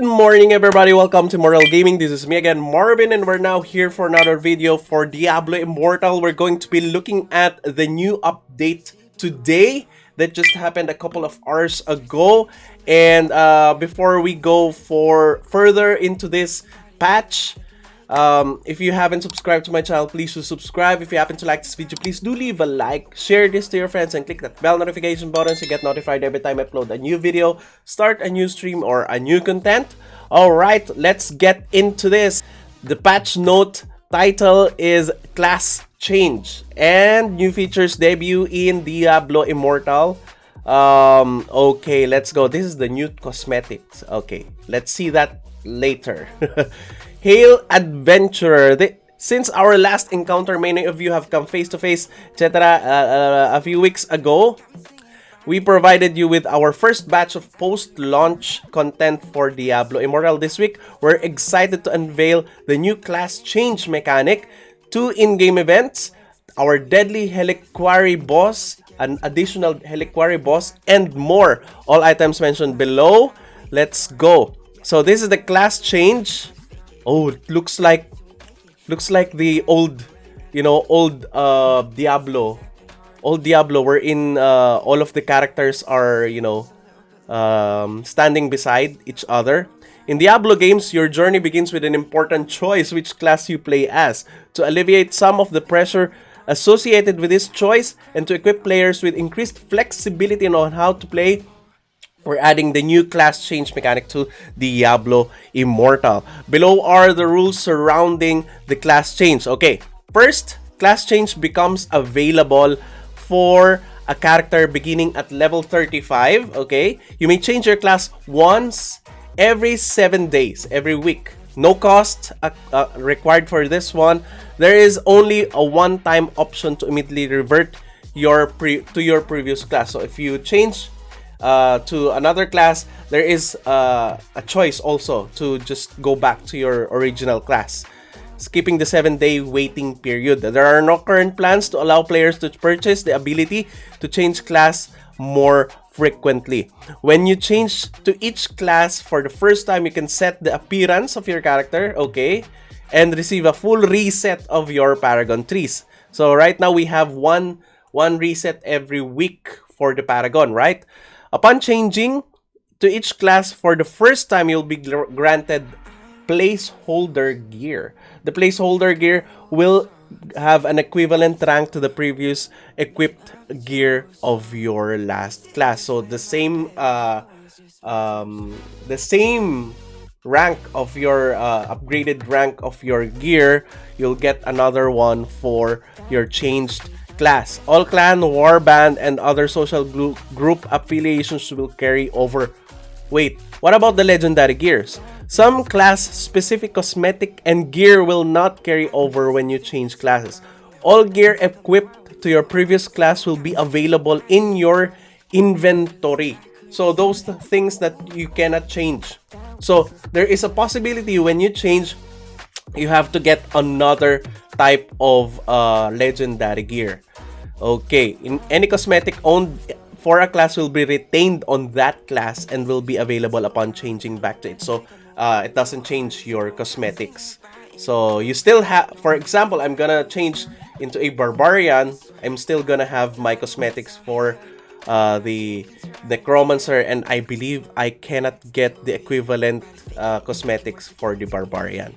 Good morning, everybody. Welcome to Mortal Gaming. This is me again, Marvin, and we're now here for another video for Diablo Immortal. We're going to be looking at the new update today that just happened a couple of hours ago. And before we go further into this patch, if you haven't subscribed to my channel, please do subscribe. If you happen to like this video, please do leave a like, share this to your friends, and click that bell notification button so you get notified every time I upload a new video, start a new stream, or a new content. Alright, let's get into this. The patch note title is Class Change, and new features debut in Diablo Immortal. Okay, let's go. This is the new cosmetics. Okay, let's see that later. Hail Adventurer. Since our last encounter, many of you have come face to face, etc. A few weeks ago, we provided you with our first batch of post-launch content for Diablo Immortal. This week, we're excited to unveil the new class change mechanic, 2 in-game events, our deadly Reliquary boss, an additional Reliquary boss, and more. All items mentioned below. Let's go. So this is the class change. Oh, it looks like the old, old Diablo. Old Diablo, wherein all of the characters are, standing beside each other. In Diablo games, your journey begins with an important choice: which class you play as. To alleviate some of the pressure associated with this choice and to equip players with increased flexibility on how to play, we're adding the new class change mechanic to Diablo Immortal. Below are the rules surrounding the class change. Okay, first, class change becomes available for a character beginning at level 35. Okay, you may change your class once every 7 days, every week. No cost required for this one. There is only a one-time option to immediately revert to your previous class. So if you change to another class, there is a choice also to just go back to your original class, skipping the 7-day waiting period. There are no current plans to allow players to purchase the ability to change class more frequently. When you change to each class for the first time, you can set the appearance of your character, okay, and receive a full reset of your Paragon trees. So right now we have one reset every week for the Paragon, right? Upon changing to each class for the first time, you'll be granted placeholder gear. The placeholder gear will have an equivalent rank to the previous equipped gear of your last class. So the same rank of your upgraded rank of your gear, you'll get another one for your changed class. All clan, warband, and other social group affiliations will carry over. Wait, what about the legendary gears? Some class-specific cosmetic and gear will not carry over when you change classes. All gear equipped to your previous class will be available in your inventory. So those things that you cannot change. So there is a possibility when you change, you have to get another type of legendary gear. Okay, in any cosmetic owned for a class will be retained on that class and will be available upon changing back to it. So it doesn't change your cosmetics. So you still have, for example, I'm gonna change into a barbarian. I'm still gonna have my cosmetics for the Necromancer, and I believe I cannot get the equivalent cosmetics for the barbarian.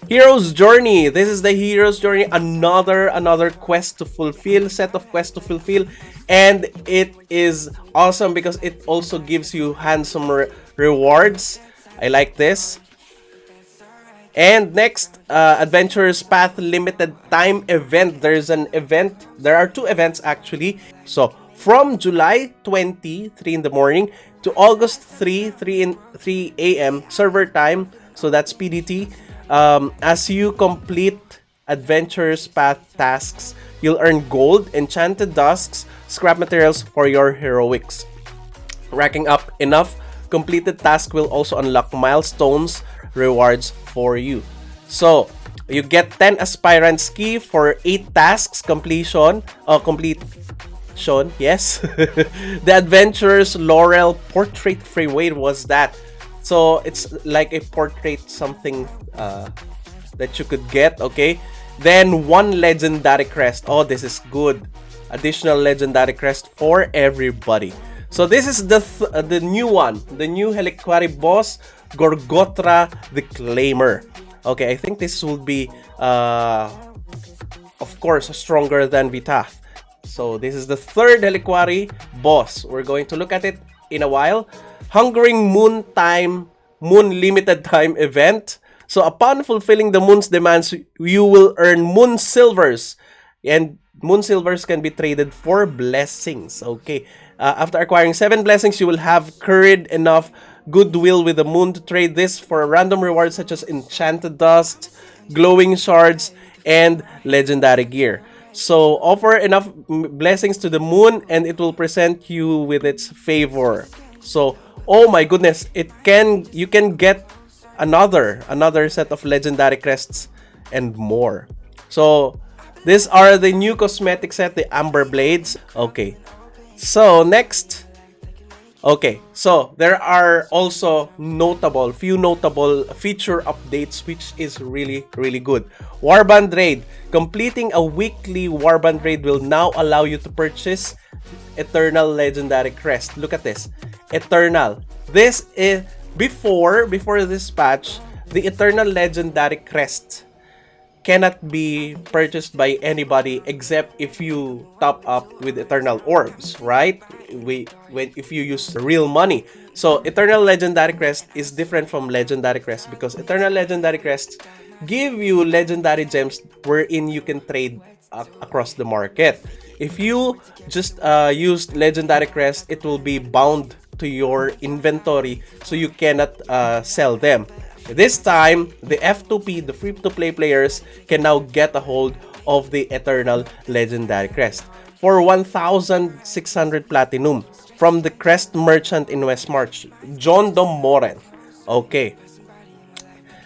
Hero's Journey. This is the Hero's Journey, another quest to fulfill, set of quests to fulfill, and it is awesome because it also gives you handsome rewards. I like this. And next, Adventurer's Path limited time event. There's an event. There are 2 events actually. So from July 20, 3 in the morning, to August 3 a.m. server time. So that's PDT. As you complete Adventurer's Path tasks, you'll earn gold, enchanted dusks, scrap materials for your heroics. Racking up enough completed tasks will also unlock milestones rewards for you. So you get 10 aspirants key for 8 tasks completion. Yes. The Adventurer's Laurel portrait free. Wait, was that? So it's like a portrait something that you could get. Okay, then one legendary crest. Oh, this is good. Additional legendary crest for everybody. So this is the new one, the new Reliquary boss, Gorgotra the Claimer. Okay, I think this will be of course stronger than Vitath. So this is the third Reliquary boss. We're going to look at it in a while. Hungering Moon limited time event. So upon fulfilling the moon's demands, you will earn moon silvers, and moon silvers can be traded for blessings. Okay, after acquiring 7 blessings, you will have curried enough goodwill with the moon to trade this for random rewards such as enchanted dust, glowing shards, and legendary gear. So offer enough blessings to the moon and it will present you with its favor. So, oh my goodness, you can get another set of legendary crests and more. So these are the new cosmetic set, the Amber Blades. Okay, so next. Okay, so there are also few notable feature updates, which is really good. Warband Raid. Completing a weekly Warband Raid will now allow you to purchase Eternal Legendary Crest. Look at this. Eternal. This is before this patch, the Eternal Legendary Crest cannot be purchased by anybody except if you top up with Eternal Orbs, right? If you use real money. So Eternal Legendary Crest is different from Legendary Crest because Eternal Legendary Crests give you legendary gems wherein you can trade across the market. If you just use Legendary Crest, it will be bound to your inventory, so you cannot sell them. This time, the F2P, the free-to-play players, can now get a hold of the Eternal Legendary Crest for 1,600 Platinum from the Crest Merchant in Westmarch, John Domoren. Okay.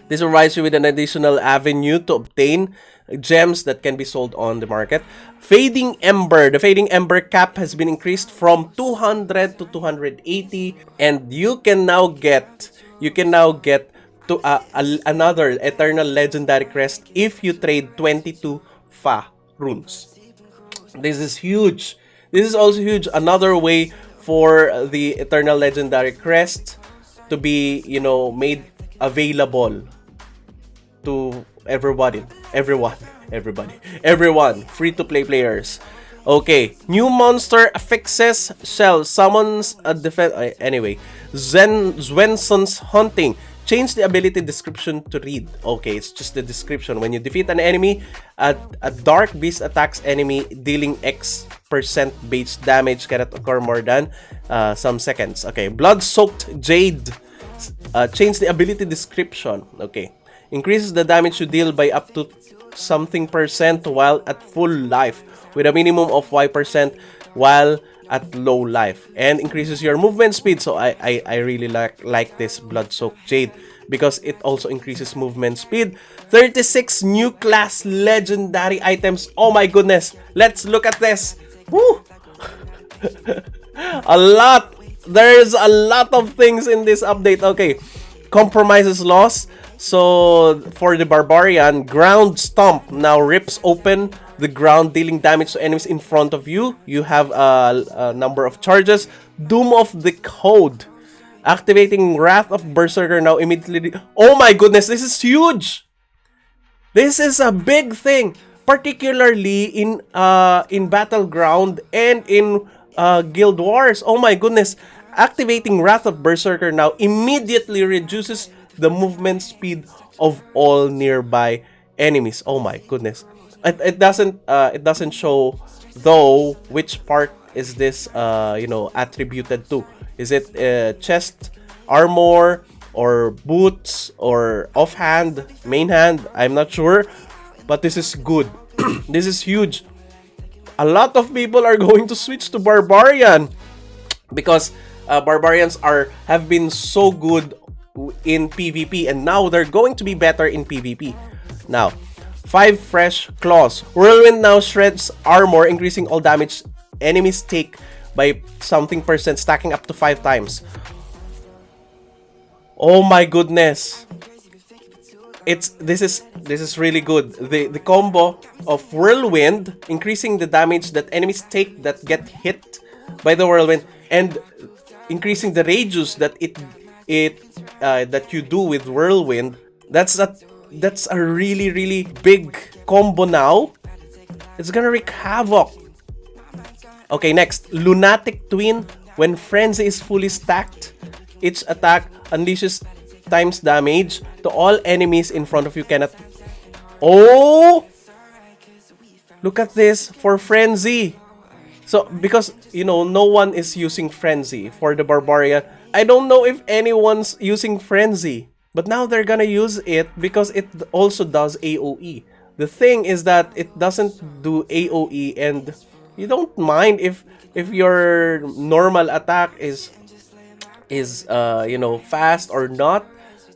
This provides you with an additional avenue to obtain gems that can be sold on the market. Fading Ember. The Fading Ember cap has been increased from 200 to 280, and you can now get to another Eternal Legendary Crest if you trade 22 Fa runes. This is huge. This is also huge. Another way for the Eternal Legendary Crest to be, made available to everybody, free-to-play players. Okay, new monster affixes shell summons a defense. Anyway, Zwenson's Hunting. Change the ability description to read. Okay, it's just the description. When you defeat an enemy, a dark beast attacks enemy, dealing X% base damage cannot occur more than some seconds. Okay, blood-soaked jade. Change the ability description. Okay, increases the damage you deal by up to something percent while at full life, with a minimum of Y% while at low life, and increases your movement speed. So I really like this blood-soaked jade because it also increases movement speed. 36 new class legendary items. Oh my goodness, let's look at this. Woo! A lot. There's a lot of things in this update. Okay, compromises loss. So for the Barbarian, Ground Stomp now rips open the ground, dealing damage to enemies in front of you. You have a number of charges. Doom of the Code. Activating Wrath of Berserker now immediately. Oh my goodness, this is huge! This is a big thing, particularly in Battleground and in Guild Wars. Oh my goodness. Activating Wrath of Berserker now immediately reduces the movement speed of all nearby enemies. Oh my goodness. It doesn't show though which part is this attributed to. Is it chest armor or boots or offhand, main hand? I'm not sure, but this is good. This is huge. A lot of people are going to switch to Barbarian because Barbarians have been so good in PvP, and now they're going to be better in PvP. Now, 5 fresh claws. Whirlwind now shreds armor, increasing all damage enemies take by something percent, stacking up to 5 times. Oh my goodness. This is really good. The combo of whirlwind, increasing the damage that enemies take that get hit by the whirlwind, and increasing the radius that that you do with whirlwind. That's a really big combo now. It's gonna wreak havoc. Okay, next, Lunatic Twin. When Frenzy is fully stacked, each attack unleashes times damage to all enemies in front of you. Cannot. Oh! Look at this for Frenzy. So, because, no one is using Frenzy for the Barbarian. I don't know if anyone's using Frenzy. But now they're gonna use it because it also does AoE. The thing is that it doesn't do AoE, and you don't mind if your normal attack is fast or not,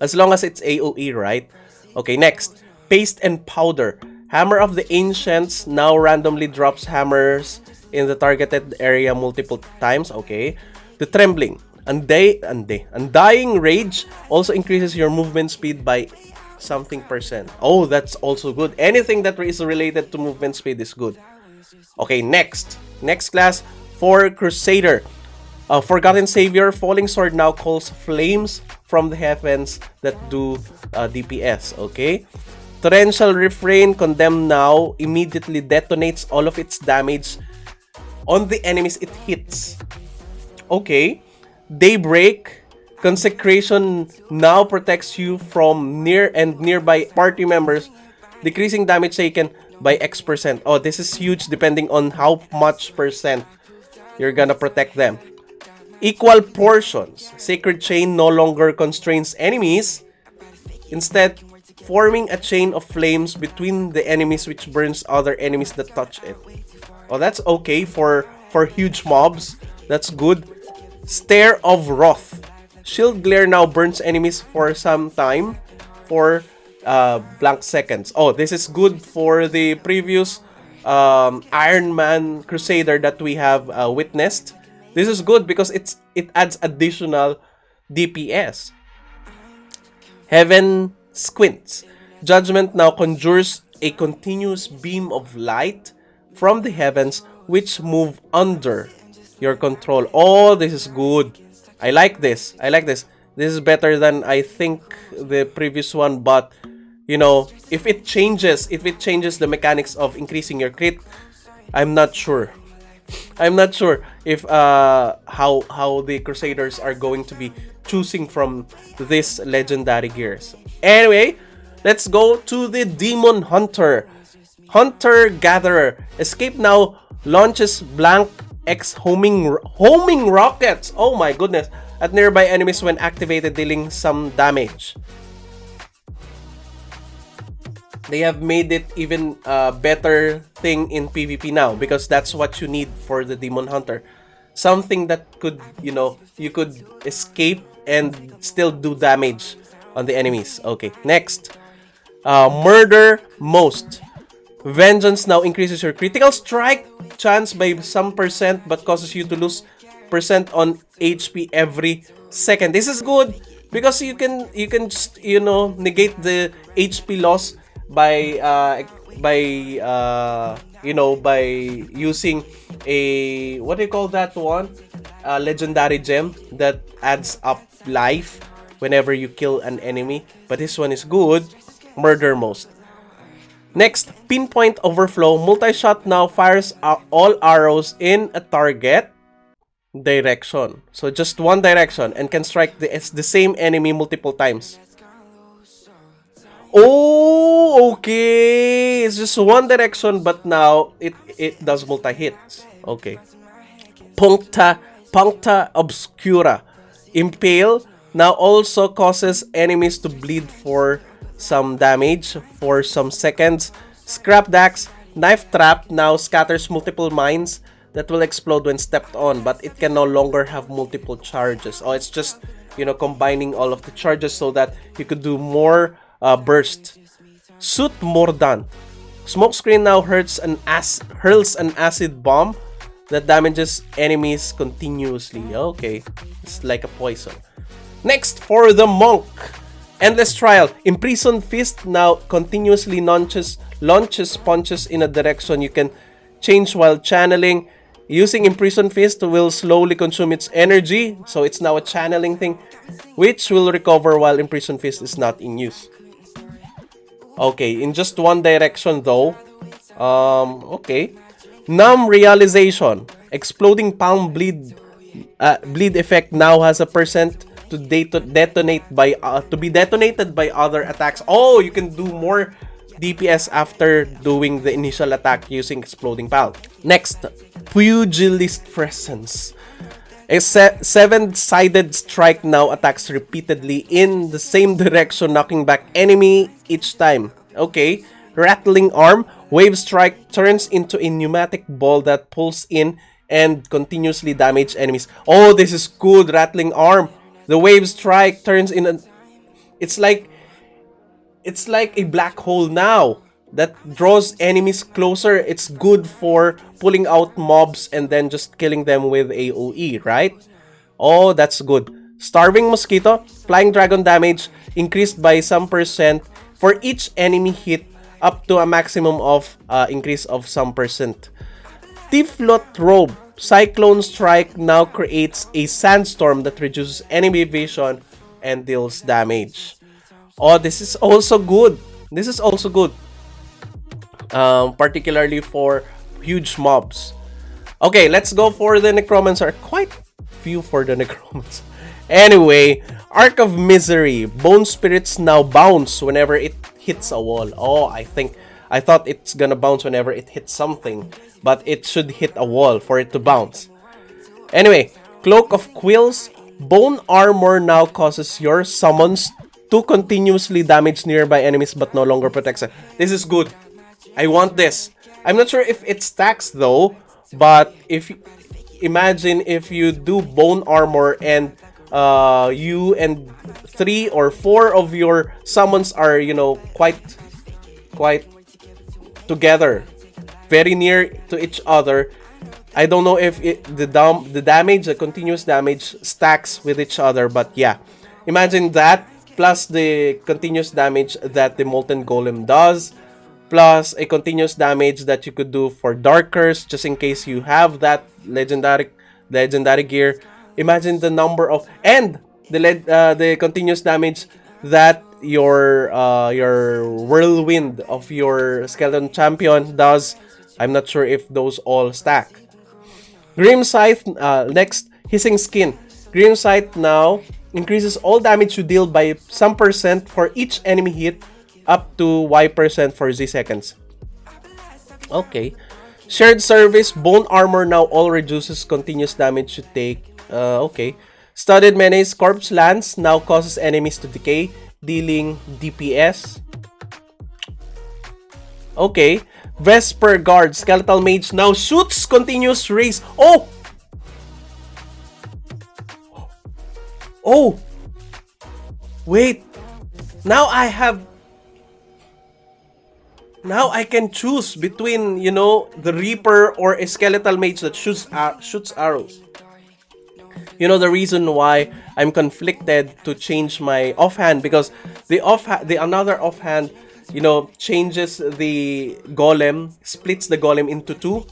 as long as it's AoE, right? Okay, next, Paste and Powder. Hammer of the Ancients now randomly drops hammers in the targeted area multiple times. Okay, the Trembling. Undying Rage also increases your movement speed by something %. Oh, that's also good. Anything that is related to movement speed is good. Okay, next class for Crusader. Forgotten Savior. Falling Sword now calls flames from the heavens that do DPS. Okay. Torrential Refrain. Condemn now immediately detonates all of its damage on the enemies it hits. Okay. Daybreak. Consecration now protects you from near and nearby party members, decreasing damage taken by X%. Oh, this is huge depending on how much % you're gonna protect them. Equal portions. Sacred Chain no longer constrains enemies, instead forming a chain of flames between the enemies which burns other enemies that touch it. Oh, that's okay for huge mobs. That's good. Stare of Wrath. Shield Glare now burns enemies for some time for blank seconds. Oh, this is good for the previous Iron Man Crusader that we have witnessed. This is good because it adds additional DPS. Heaven Squints. Judgment now conjures a continuous beam of light from the heavens which move under your control. Oh, this is good. I like this. This is better than I think the previous one, but if it changes the mechanics of increasing your crit, I'm not sure. If how the Crusaders are going to be choosing from this legendary gears. Anyway, let's go to the Demon Hunter. Hunter Gatherer. Escape now launches blank X homing rockets. Oh my goodness. At nearby enemies when activated, dealing some damage. They have made it even a better thing in PvP now, because that's what you need for the Demon Hunter. Something that could, you could escape and still do damage on the enemies. Okay, next. Murder Most. Vengeance now increases your critical strike chance by some %, but causes you to lose % on HP every second. This is good because you can just negate the HP loss by using a, what do you call that one, legendary gem that adds up life whenever you kill an enemy. But this one is good. Murder Most. Next, Pinpoint Overflow. Multi-shot now fires all arrows in a target direction. So just one direction and can strike the same enemy multiple times. Oh, okay. It's just one direction, but now it does multi-hits. Okay. Puncta Obscura. Impale now also causes enemies to bleed for some damage for some seconds. Scrap Dax. Knife Trap now scatters multiple mines that will explode when stepped on, but it can no longer have multiple charges. Oh, it's just, combining all of the charges so that you could do more burst. Suit Mordant. Smokescreen now hurls an acid bomb that damages enemies continuously. Okay, it's like a poison. Next, for the Monk. Endless Trial. Imprisoned Fist now continuously launches punches in a direction you can change while channeling. Using Imprisoned Fist will slowly consume its energy, so it's now a channeling thing, which will recover while Imprisoned Fist is not in use. Okay, in just one direction though. Okay. Numb Realization. Exploding palm bleed effect now has a percent to detonate by to be detonated by other attacks. Oh, you can do more DPS after doing the initial attack using Exploding Palm. Next, Pugilist Presence. A seven-sided strike now attacks repeatedly in the same direction, knocking back enemy each time. Okay. Rattling Arm. Wave Strike turns into a pneumatic ball that pulls in and continuously damage enemies. Oh, this is good. Rattling Arm. The Wave Strike turns in a... It's like a black hole now that draws enemies closer. It's good for pulling out mobs and then just killing them with AoE, right? Oh, that's good. Starving Mosquito. Flying Dragon damage increased by some percent for each enemy hit, up to a maximum of increase of some percent. Tiflot Robe. Cyclone Strike now creates a sandstorm that reduces enemy vision and deals damage. Oh, this is also good. This is also good. Particularly for huge mobs. Okay, let's go for the Necromancer. Quite few for the Necromancer. Anyway, Arc of Misery. Bone Spirits now bounce whenever it hits a wall. Oh, I thought it's gonna bounce whenever it hits something, but it should hit a wall for it to bounce. Anyway, Cloak of Quills. Bone Armor now causes your summons to continuously damage nearby enemies but no longer protects it. This is good. I want this. I'm not sure if it stacks though, but imagine if you do Bone Armor and you and 3 or 4 of your summons are, you know, quite together, very near to each other. I don't know if the continuous damage stacks with each other, but yeah, imagine that plus the continuous damage that the Molten Golem does, plus a continuous damage that you could do for Darkers just in case you have that legendary gear. Imagine the number of and the continuous damage that your Whirlwind of your Skeleton Champion does. I'm not sure if those all stack. Grim Scythe, next, Hissing Skin. Grim Scythe now increases all damage you deal by some percent for each enemy hit, up to Y% for Z seconds. Okay. Shared Service, Bone Armor now all reduces continuous damage you take. Okay. Studded Menace, Corpse Lance now causes enemies to decay, dealing DPS. Okay. Vesper Guard, Skeletal Mage now shoots continuous rays. Oh! Oh! Wait. Now I can choose between, you know, the Reaper or a Skeletal Mage that shoots arrows. You know the reason why I'm conflicted to change my offhand, because the another offhand, you know, changes the golem, splits the golem into 2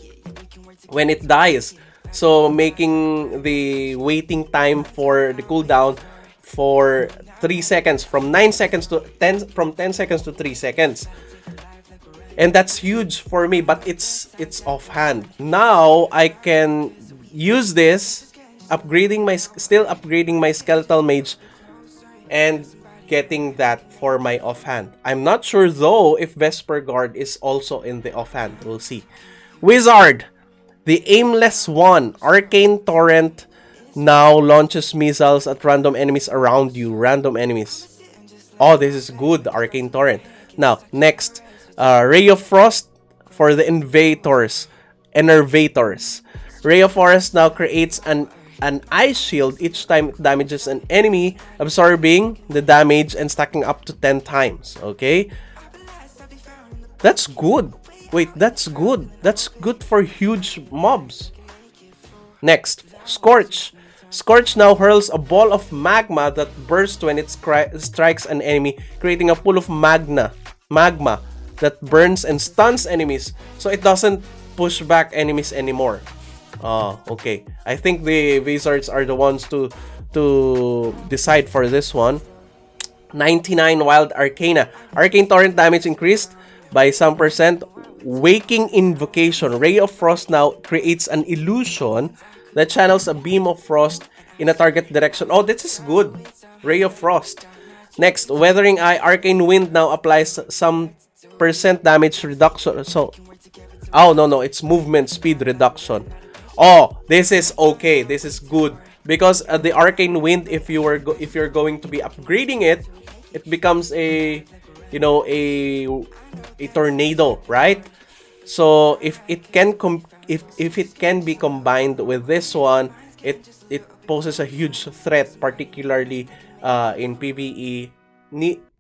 when it dies. So making the waiting time for the cooldown for 3 seconds, from 9 seconds to 10 seconds to 3 seconds. And that's huge for me, but it's offhand. Now I can use this, still upgrading my Skeletal Mage and getting that for my offhand. I'm not sure though if Vesper Guard is also in the offhand. We'll see. Wizard, the Aimless One. Arcane Torrent now launches missiles at random enemies around you. Random enemies. Oh, this is good, Arcane Torrent. Now, next, Ray of Frost for the Enervators. Ray of Frost now creates an ice shield each time it damages an enemy, absorbing the damage and stacking up to 10 times. Okay? That's good. Wait, that's good. That's good for huge mobs. Next, Scorch. Scorch now hurls a ball of magma that bursts when it strikes an enemy, creating a pool of magma that burns and stuns enemies, so it doesn't push back enemies anymore. Oh, okay. I think the wizards are the ones to decide for this one. 99 Wild Arcana. Arcane Torrent damage increased by some percent. Waking Invocation. Ray of Frost now creates an illusion that channels a beam of frost in a target direction. Oh, this is good. Ray of Frost. Next, Weathering Eye. Arcane Wind now applies some percent damage reduction. So, oh, no, it's movement speed reduction. Oh, this is okay. This is good. Because the Arcane Wind, if you're going to be upgrading it, it becomes a, you know, a tornado, right? So if it can if it can be combined with this one, it poses a huge threat, particularly in PvE,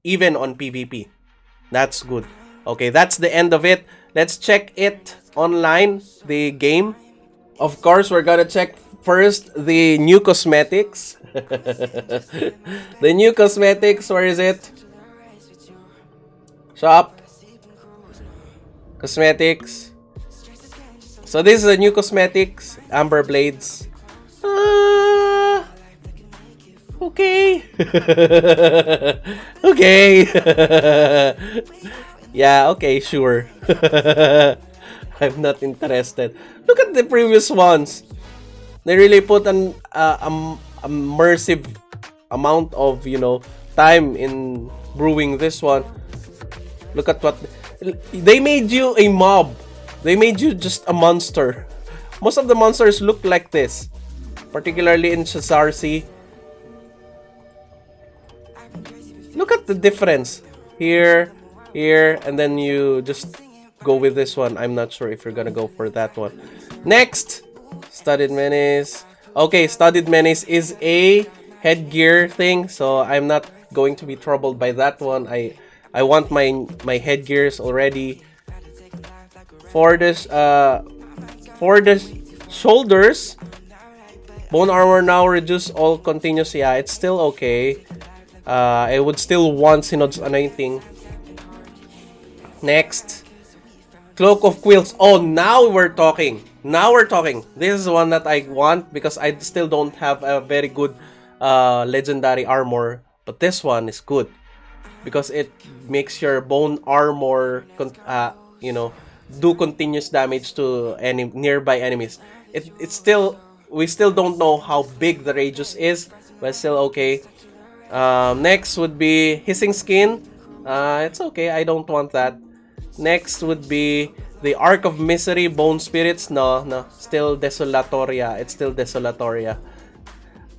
even on PvP. That's good. Okay, that's the end of it. Let's check it online, the game. Of course, we're gonna check first the new cosmetics. The new cosmetics, where is it? Shop. Cosmetics. So this is the new cosmetics, Amber Blades. Okay. Okay. Yeah, okay, sure. I'm not interested. Look at the previous ones. They really put an immersive amount of, you know, time in brewing this one. Look at what they made you, a mob. They made you just a monster. Most of the monsters look like this, particularly in Shazarcy. Look at the difference here, and then you just go with this one. I'm not sure if you're gonna go for that one. Next, Studded Menace. Okay, Studded Menace is a headgear thing, so I'm not going to be troubled by that one. I want my headgears already. For this shoulders, bone armor now reduce all continuous. Yeah, it's still okay. I would still want Synod's Anointing. Next, Cloak of Quills. Oh, now we're talking. This is one that I want because I still don't have a very good legendary armor. But this one is good because it makes your bone armor, you know, do continuous damage to any nearby enemies. It's still, we still don't know how big the radius is, but still okay. Next would be Hissing Skin. It's okay. I don't want that. Next would be the Arc of Misery, Bone Spirits. No, still Desolatoria. It's still Desolatoria.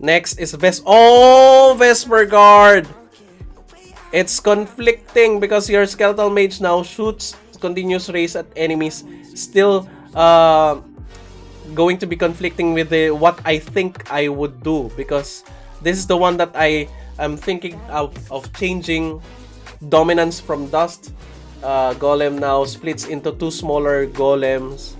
Next is Vesper Guard. It's conflicting because your Skeletal Mage now shoots continuous rays at enemies. Still going to be conflicting with what I think I would do, because this is the one that I am thinking of changing dominance from dust. Golem now splits into two smaller golems.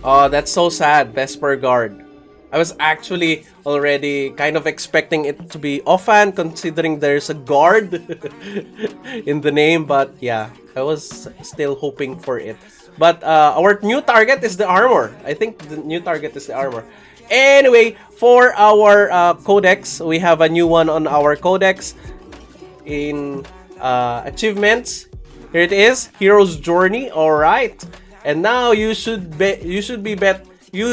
Oh, that's so sad, Vesper Guard. I was actually already kind of expecting it to be offhand, considering there's a guard in the name, but yeah, I was still hoping for it. But our new target is the armor. I think the new target is the armor. Anyway, for our codex, we have a new one on our codex in achievements. Here it is, Hero's Journey. All right, and now you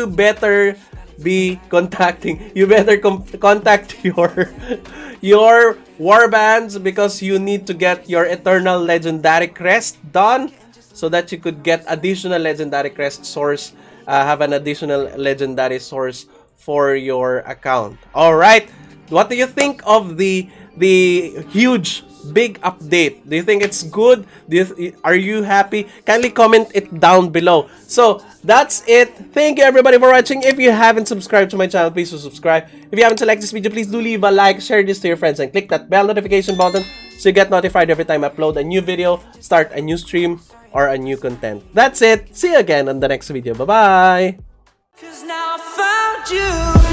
better be contacting. You better contact your warbands, because you need to get your Eternal Legendary Crest done, so that you could get additional Legendary Crest source. Have an additional Legendary source for your account. All right, what do you think of the huge big update? Do you think it's good? Are you happy? Kindly comment it down below. So that's it. Thank you everybody for watching. If you haven't subscribed to my channel, please do subscribe. If you haven't liked this video, please do leave a like, share this to your friends, and click that bell notification button so you get notified every time I upload a new video, start a new stream, or a new content. That's it. See you again on the next video. Bye bye. you.